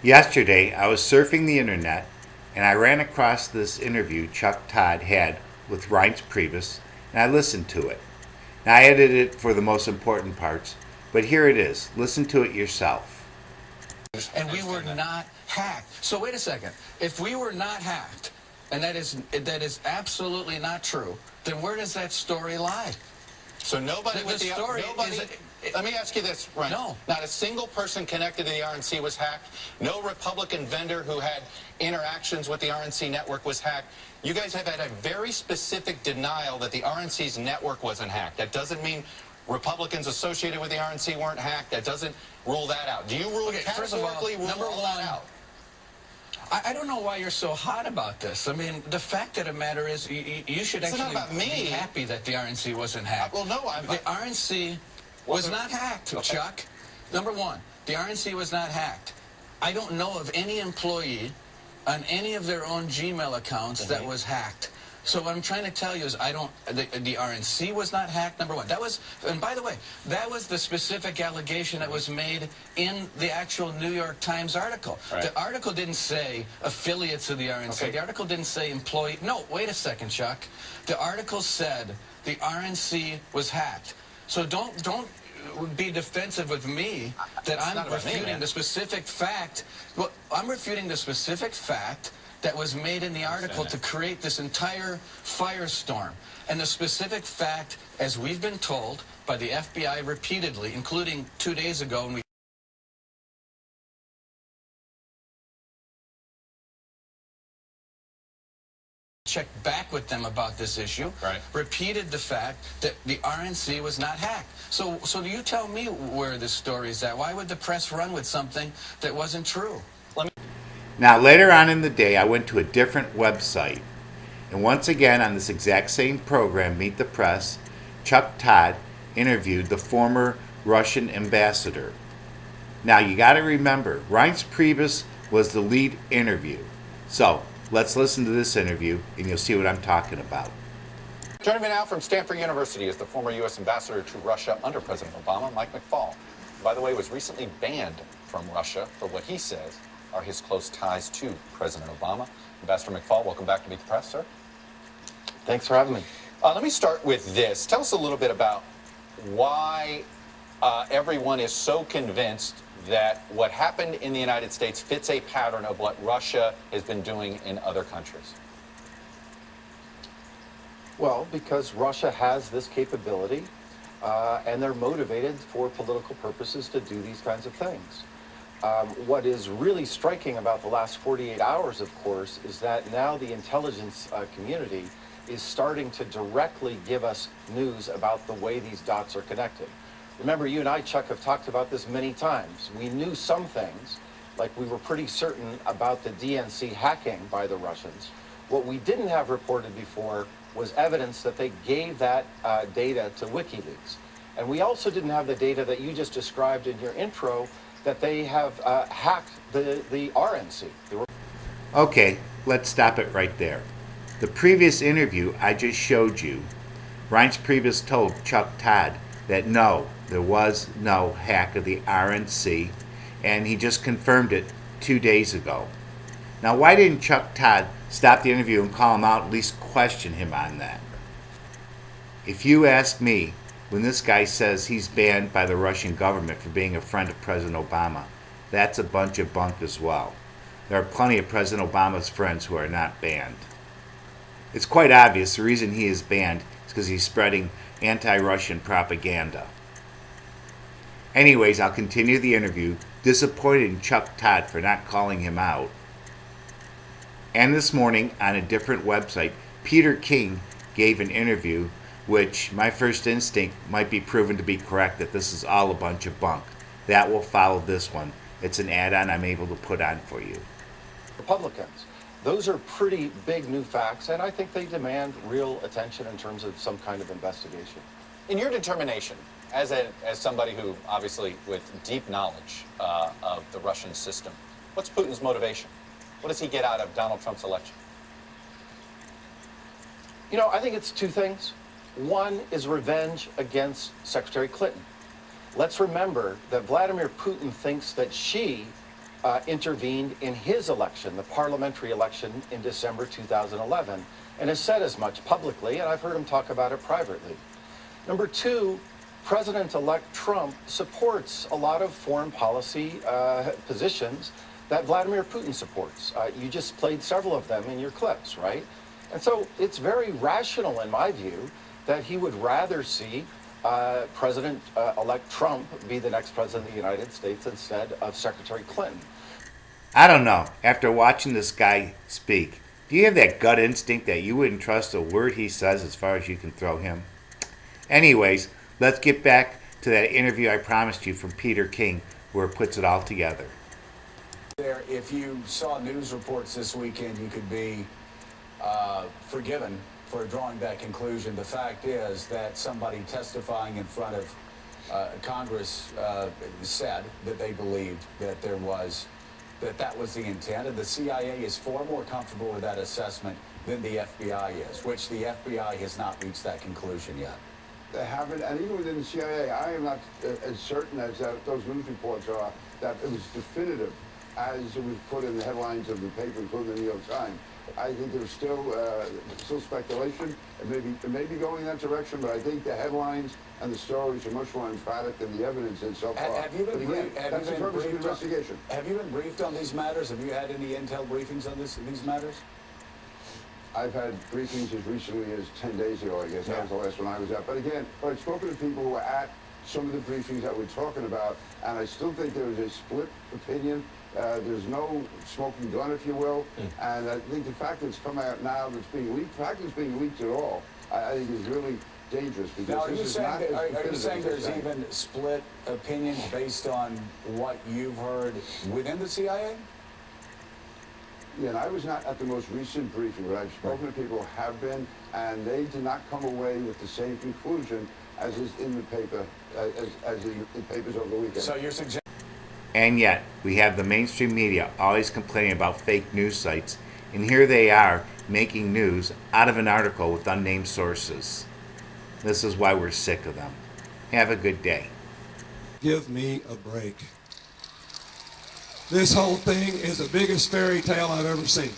Yesterday, I was surfing the internet and I ran across this interview Chuck Todd had with Reince Priebus, and I listened to it. Now, I edited it for the most important parts, but here it is. Listen to it yourself. And we were not hacked. So wait a second. If we were not hacked, and that is absolutely not true, then where does that story lie? So nobody with the story nobody. Let me ask you this, Ryan. No. Not a single person connected to the RNC was hacked. No Republican vendor who had interactions with the RNC network was hacked. You guys have had a very specific denial that the RNC's network wasn't hacked. That doesn't mean Republicans associated with the RNC weren't hacked. That doesn't rule that out. Do you rule categorically rule that out? I don't know why you're so hot about this. I mean, the fact of the matter is you should actually be happy that the RNC wasn't hacked. Well, no, the RNC was not hacked, okay. Chuck. Number one, the RNC was not hacked. I don't know of any employee on any of their own Gmail accounts that was hacked. So what I'm trying to tell you is the RNC was not hacked, number one. That was, and by the way, that was the specific allegation that was made in the actual New York Times article. Right. The article didn't say affiliates of the RNC. Okay. The article didn't say employee. No, wait a second, Chuck. The article said the RNC was hacked. So don't be defensive with me that I'm refuting the specific fact. Well, I'm refuting the specific fact that was made in the article to create this entire firestorm. And the specific fact, as we've been told by the FBI repeatedly, including 2 days ago when we checked back with them about this issue, repeated the fact that the RNC was not hacked. So do you tell me where this story is at? Why would the press run with something that wasn't true? Now, later on in the day, I went to a different website. And once again, on this exact same program, Meet the Press, Chuck Todd interviewed the former Russian ambassador. Now, you got to remember, Reince Priebus was the lead interview. So, let's listen to this interview, and you'll see what I'm talking about. Joining me now from Stanford University is the former U.S. ambassador to Russia under President Obama, Mike McFaul. By the way, was recently banned from Russia for what he says are his close ties to President Obama. Ambassador McFaul, welcome back to Meet the Press, sir. Thanks for having me. Let me start with this. Tell us a little bit about why everyone is so convinced that what happened in the United States fits a pattern of what Russia has been doing in other countries. Well, because Russia has this capability, and they're motivated for political purposes to do these kinds of things. What is really striking about the last 48 hours, of course, is that now the intelligence community is starting to directly give us news about the way these dots are connected. Remember, you and I, Chuck, have talked about this many times. We knew some things, like we were pretty certain about the DNC hacking by the Russians. What we didn't have reported before was evidence that they gave that data to WikiLeaks. And we also didn't have the data that you just described in your intro, that they have hacked the RNC. Okay, let's stop it right there. The previous interview I just showed you, Reince Priebus told Chuck Todd that no, there was no hack of the RNC, and he just confirmed it 2 days ago. Now, why didn't Chuck Todd stop the interview and call him out, at least question him on that? If you ask me, when this guy says he's banned by the Russian government for being a friend of President Obama, that's a bunch of bunk as well. There are plenty of President Obama's friends who are not banned. It's quite obvious the reason he is banned is because he's spreading anti-Russian propaganda. Anyways, I'll continue the interview, disappointed in Chuck Todd for not calling him out. And this morning, on a different website, Peter King gave an interview which my first instinct might be proven to be correct, that this is all a bunch of bunk. That will follow this one. It's an add-on I'm able to put on for you. Republicans. Those are pretty big new facts, and I think they demand real attention in terms of some kind of investigation. In your determination, as somebody who obviously with deep knowledge of the Russian system, what's Putin's motivation? What does he get out of Donald Trump's election? You know, I think it's two things. One is revenge against Secretary Clinton. Let's remember that Vladimir Putin thinks that she intervened in his election, the parliamentary election in December 2011, and has said as much publicly, and I've heard him talk about it privately. Number two, President-elect Trump supports a lot of foreign policy positions that Vladimir Putin supports. You just played several of them in your clips, right? And so it's very rational, in my view, that he would rather see President-elect Trump be the next president of the United States instead of Secretary Clinton. I don't know. After watching this guy speak, do you have that gut instinct that you wouldn't trust a word he says as far as you can throw him? Anyways, let's get back to that interview I promised you from Peter King, where it puts it all together. If you saw news reports this weekend, you could be forgiven for drawing that conclusion. The fact is that somebody testifying in front of Congress said that they believed that that was the intent, and the CIA is far more comfortable with that assessment than the FBI is, which the FBI has not reached that conclusion yet. They haven't, and even within the CIA, I am not as certain as those news reports are that it was definitive as it was put in the headlines of the paper, including the New York Times. I think there's still speculation. It may be going in that direction, but I think the headlines and the stories are much more emphatic than the evidence is so far. Have you been briefed? That's the purpose of the investigation. Have you been briefed on these matters? Have you had any intel briefings on these matters? I've had briefings as recently as 10 days ago, I guess. Yeah. That was the last one I was at. But again, I've spoken to people who were at some of the briefings that we're talking about, and I still think there is a split opinion. There's no smoking gun, if you will. And I think the fact that it's come out now that's being leaked, the fact that it's being leaked at all, I think is really dangerous, because Now, this is not as are you definitive saying as they're there's saying. even split opinions based on what you've heard within the CIA? Yeah, and I was not at the most recent briefing, but I've spoken to people who have been, and they did not come away with the same conclusion as is in the paper, as in the papers over the weekend. So you're suggesting... And yet, we have the mainstream media always complaining about fake news sites, and here they are making news out of an article with unnamed sources. This is why we're sick of them. Have a good day. Give me a break. This whole thing is the biggest fairy tale I've ever seen.